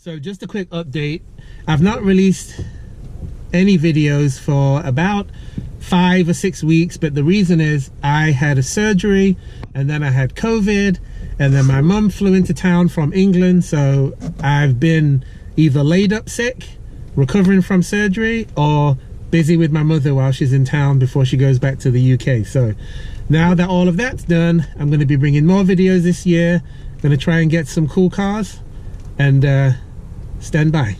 So just a quick update. I've not released any videos for about 5 or 6 weeks, but the reason is I had a surgery and then I had COVID and then my mum flew into town from England, so I've been either laid up sick, recovering from surgery, or busy with my mother while she's in town before she goes back to the UK. So now that all of that's done, I'm going to be bringing more videos this year. I'm going to try and get some cool cars, and stand by.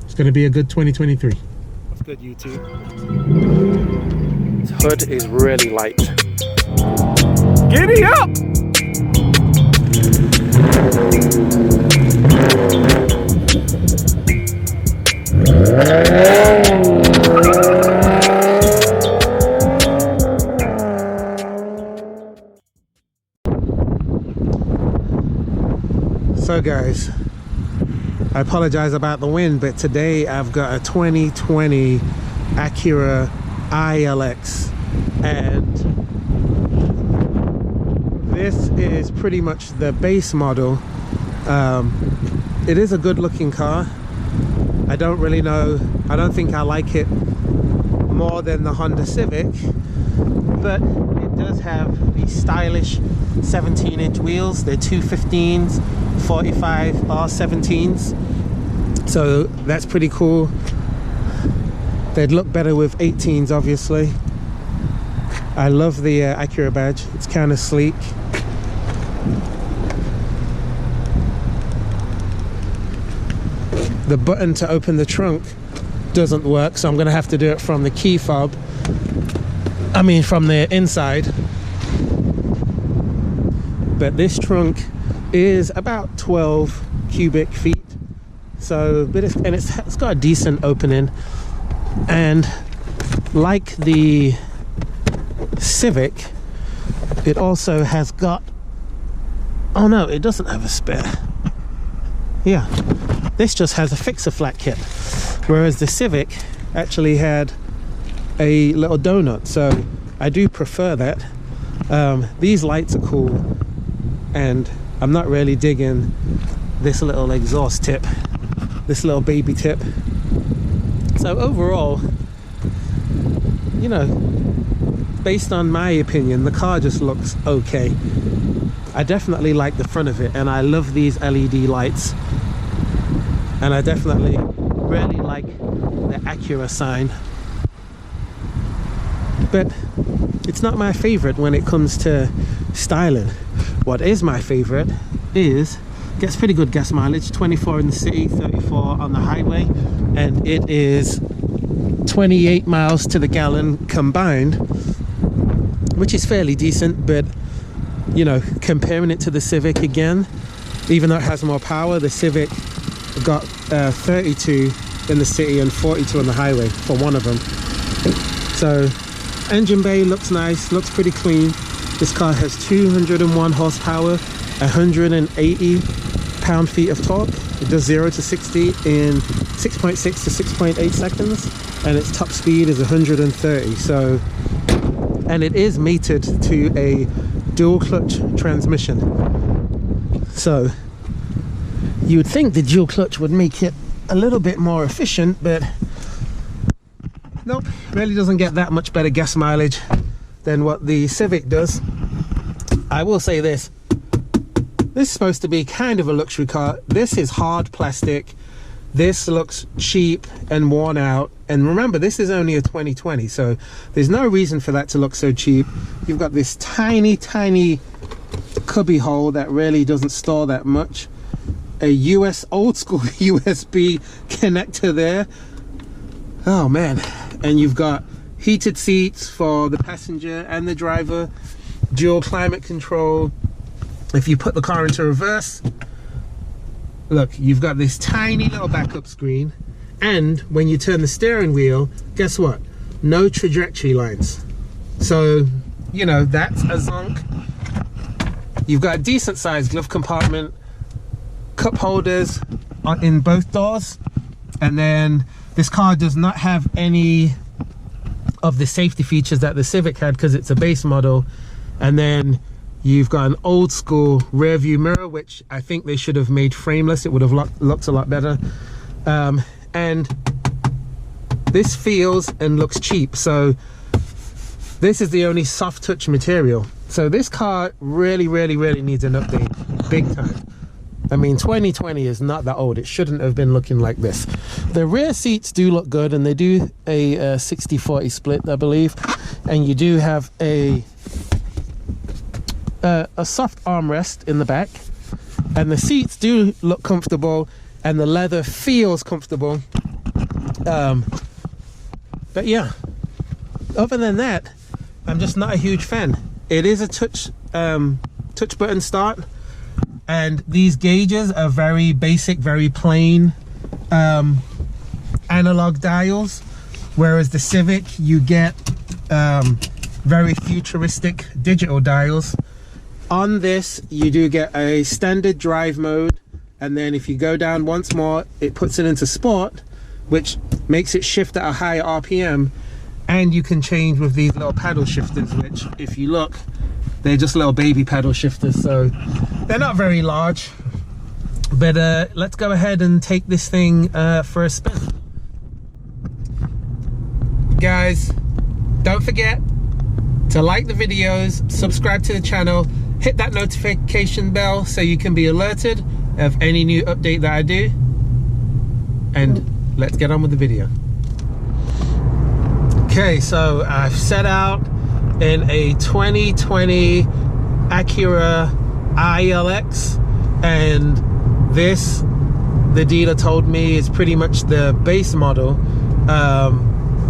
It's going to be a good 2023. What's good, YouTube? This hood is really light. Giddy up! So guys, I apologize about the wind, but today I've got a 2020 Acura ILX, and this is pretty much the base model. It is a good looking car. I don't really know, I don't think I like it more than the Honda Civic, but it does have these stylish 17-inch wheels. They're 215s, 45 R17s, so that's pretty cool. They'd look better with 18s, obviously. I love the Acura badge. It's kind of sleek. The button to open the trunk doesn't work, so I'm gonna have to do it from the key fob. I mean, from the inside. But this trunk is about 12 cubic feet, so but it's got a decent opening, and like the Civic, it also has got, oh no, it doesn't have a spare. Yeah, this just has a fixer flat kit, whereas the Civic actually had a little donut, so I do prefer that. These lights are cool, and I'm not really digging this little exhaust tip, this little baby tip. So overall, you know, based on my opinion, the car just looks okay. I definitely like the front of it, and I love these LED lights, and I definitely really like the Acura sign, but it's not my favorite when it comes to styling. What is my favorite is, gets pretty good gas mileage, 24 in the city, 34 on the highway, and it is 28 miles to the gallon combined, which is fairly decent. But you know, comparing it to the Civic again, even though it has more power, the Civic got 32 in the city and 42 on the highway for one of them. So engine bay looks nice, looks pretty clean. This car has 201 horsepower, 180 pound-feet of torque. It does 0 to 60 in 6.6 to 6.8 seconds, and its top speed is 130. So, and it is mated to a dual clutch transmission. So you would think the dual clutch would make it a little bit more efficient, but nope, really doesn't get that much better gas mileage than what the Civic does. I will say this is supposed to be kind of a luxury car. This is hard plastic. This looks cheap and worn out, and remember, this is only a 2020, so there's no reason for that to look so cheap. You've got this tiny cubby hole that really doesn't store that much, a old school USB connector there. Oh man. And you've got heated seats for the passenger and the driver, dual climate control. If you put the car into reverse, look, you've got this tiny little backup screen, and when you turn the steering wheel, guess what? No trajectory lines. So, you know, that's a zonk. You've got a decent sized glove compartment, cup holders in both doors, and then this car does not have any of the safety features that the Civic had because it's a base model. And then You've got an old school rear view mirror, which I think they should have made frameless. It would have looked a lot better. And this feels and looks cheap. So this is the only soft touch material. So this car really needs an update, big time. I mean, 2020 is not that old. It shouldn't have been looking like this. The rear seats do look good, and they do a 60-40 split, I believe. And you do have a soft armrest in the back, and the seats do look comfortable, and the leather feels comfortable. But yeah, other than that, I'm just not a huge fan. It is a touch button start, and these gauges are very basic, very plain analog dials, whereas the Civic, you get very futuristic digital dials. On this, you do get a standard drive mode, and then if you go down once more, it puts it into sport, which makes it shift at a higher RPM. And you can change with these little paddle shifters, which, if you look, they're just little baby paddle shifters, so they're not very large. But let's go ahead and take this thing for a spin. Guys, don't forget to like the videos, subscribe to the channel, hit that notification bell so you can be alerted of any new update that I do. And let's get on with the video. Okay, so I've set out in a 2020 Acura ILX, and this, the dealer told me, is pretty much the base model,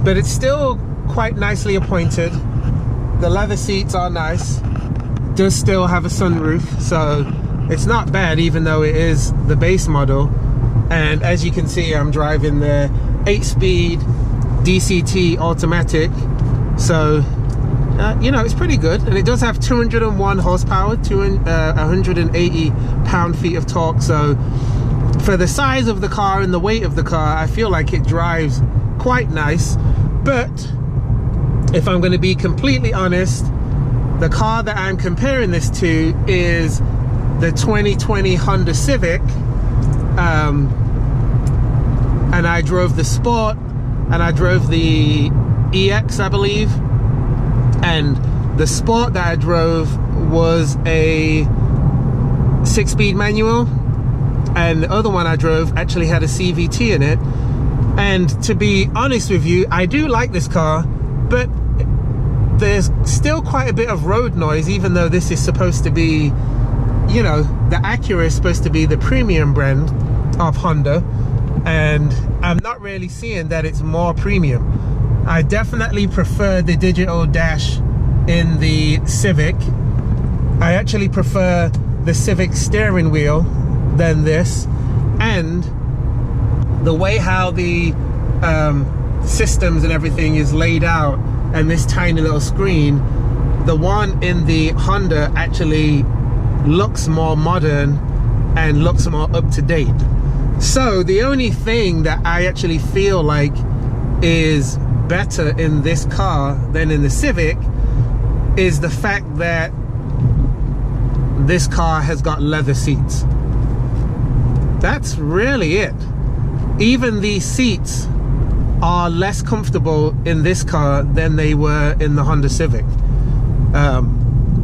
but it's still quite nicely appointed. The leather seats are nice. It does still have a sunroof, so it's not bad even though it is the base model. And as you can see, I'm driving the 8-speed DCT automatic, so you know, it's pretty good, and it does have 201 horsepower, 180 pound-feet of torque. So for the size of the car and the weight of the car, I feel like it drives quite nice. But if I'm going to be completely honest, the car that I'm comparing this to is the 2020 Honda Civic, and I drove the Sport, and I drove the EX, I believe, and the Sport that I drove was a 6-speed manual, and the other one I drove actually had a CVT in it. And to be honest with you, I do like this car, but there's still quite a bit of road noise, even though this is supposed to be, you know, the Acura is supposed to be the premium brand of Honda, and I'm not really seeing that it's more premium. I definitely prefer the digital dash in the Civic. I actually prefer the Civic steering wheel than this, and the way how the systems and everything is laid out, and this tiny little screen, the one in the Honda actually looks more modern and looks more up to date. So the only thing that I actually feel like is better in this car than in the Civic is the fact that this car has got leather seats. That's really it. Even these seats are less comfortable in this car than they were in the Honda Civic.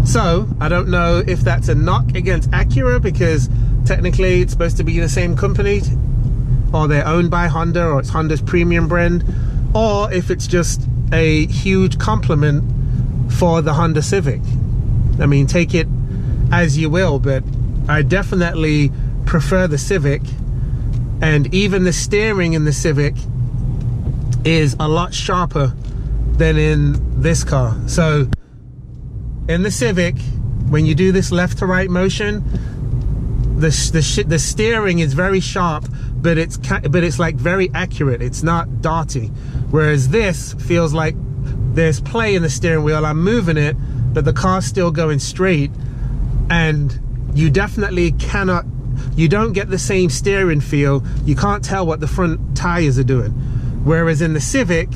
So I don't know if that's a knock against Acura, because technically it's supposed to be the same company, or they're owned by Honda, or it's Honda's premium brand, or if it's just a huge compliment for the Honda Civic. I mean, take it as you will, but I definitely prefer the Civic, and even the steering in the Civic is a lot sharper than in this car. So in the Civic, when you do this left to right motion, the steering is very sharp, but it's like very accurate. It's not darty. Whereas this feels like there's play in the steering wheel. I'm moving it, but the car's still going straight, and you definitely cannot, you don't get the same steering feel. You can't tell what the front tires are doing. Whereas in the Civic,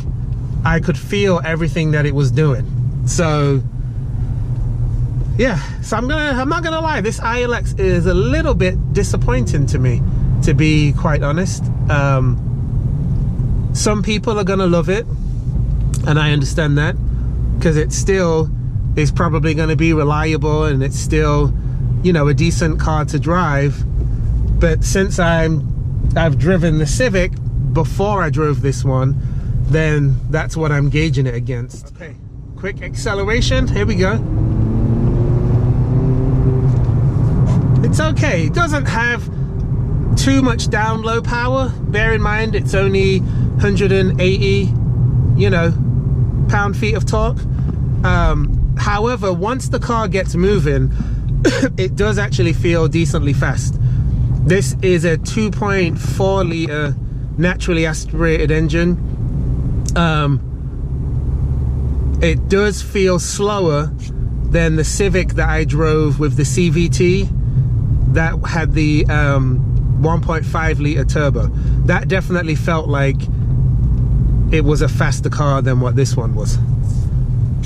I could feel everything that it was doing. So yeah, so I'm not gonna lie, this ILX is a little bit disappointing to me, to be quite honest. Some people are gonna love it, and I understand that, because it still is probably going to be reliable, and it's still, you know, a decent car to drive. But since I've driven the Civic before I drove this one, then that's what I'm gauging it against. Okay, quick acceleration, here we go. It's okay, it doesn't have too much down low power. Bear in mind it's only 180, you know, pound-feet of torque. However, once the car gets moving, it does actually feel decently fast. This is a 2.4 litre naturally aspirated engine. It does feel slower than the Civic that I drove with the CVT that had the 1.5 litre turbo. That definitely felt like it was a faster car than what this one was.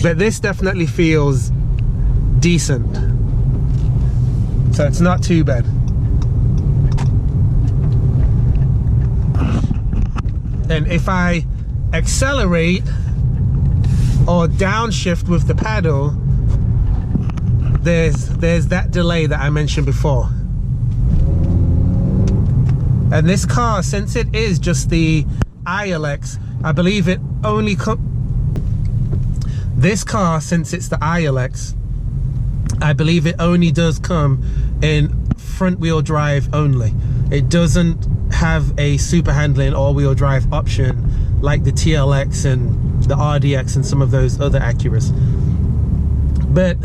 But this definitely feels decent, so it's not too bad. And if I accelerate or downshift with the pedal, there's that delay that I mentioned before. And this car, since it is just the ILX, I believe it only this car, since it's the ILX, I believe it only does come in front wheel drive only. It doesn't have a super handling all-wheel drive option like the TLX and the RDX and some of those other Acuras. But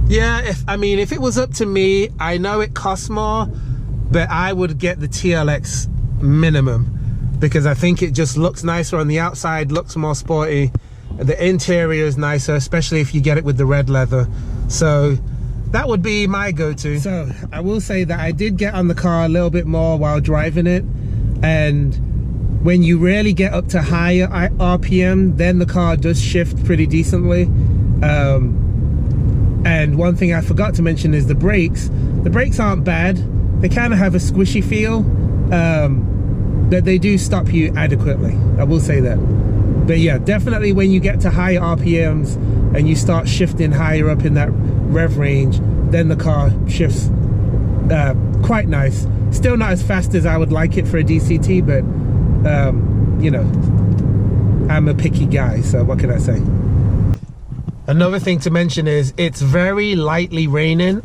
yeah, if it was up to me, I know it costs more, but I would get the TLX minimum, because I think it just looks nicer on the outside, looks more sporty. The interior is nicer, especially if you get it with the red leather. So that would be my go-to. So I will say that I did get on the car a little bit more while driving it, and when you really get up to higher RPM, then the car does shift pretty decently. And one thing I forgot to mention is the brakes. The brakes aren't bad. They kind of have a squishy feel, but they do stop you adequately, I will say that. But yeah, definitely when you get to higher RPMs and you start shifting higher up in that rev range, then the car shifts quite nice. Still not as fast as I would like it for a DCT, but you know, I'm a picky guy, so what can I say? Another thing to mention is it's very lightly raining.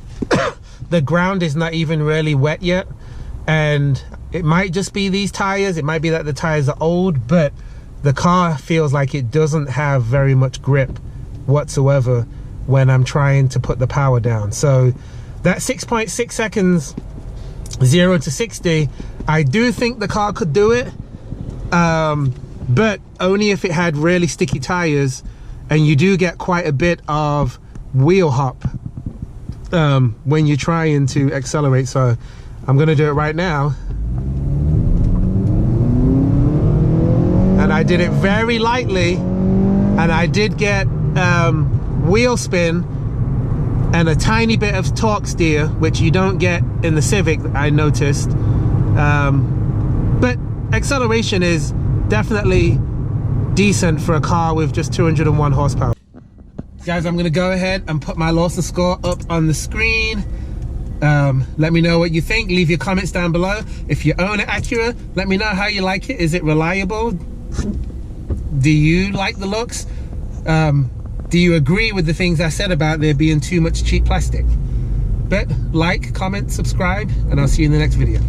The ground is not even really wet yet, and it might just be these tires, it might be that the tires are old, but the car feels like it doesn't have very much grip whatsoever when I'm trying to put the power down. So that 6.6 seconds 0 to 60, I do think the car could do it, but only if it had really sticky tires, and you do get quite a bit of wheel hop when you're trying to accelerate. So I'm gonna do it right now. And I did it very lightly, and I did get wheel spin and a tiny bit of torque steer, which you don't get in the Civic, I noticed. But acceleration is definitely decent for a car with just 201 horsepower. Guys, I'm gonna go ahead and put my Lawson score up on the screen. Let me know what you think. Leave your comments down below. If you own an Acura, let me know how you like it. Is it reliable? Do you like the looks? Do you agree with the things I said about there being too much cheap plastic? But like, comment, subscribe, and I'll see you in the next video.